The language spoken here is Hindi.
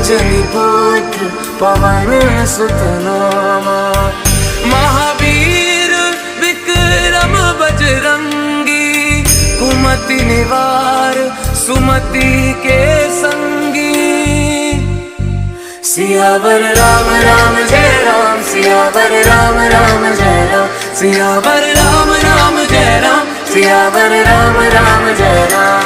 अंजनी पुत्र पवन सुत नामा। महावीर विक्रम बजरंगी, कुमति निवार सुमति के संगी। सियावर राम राम जय राम, सियावर राम राम जय राम, सियावर राम राम जय राम, सियावर राम राम जय राम।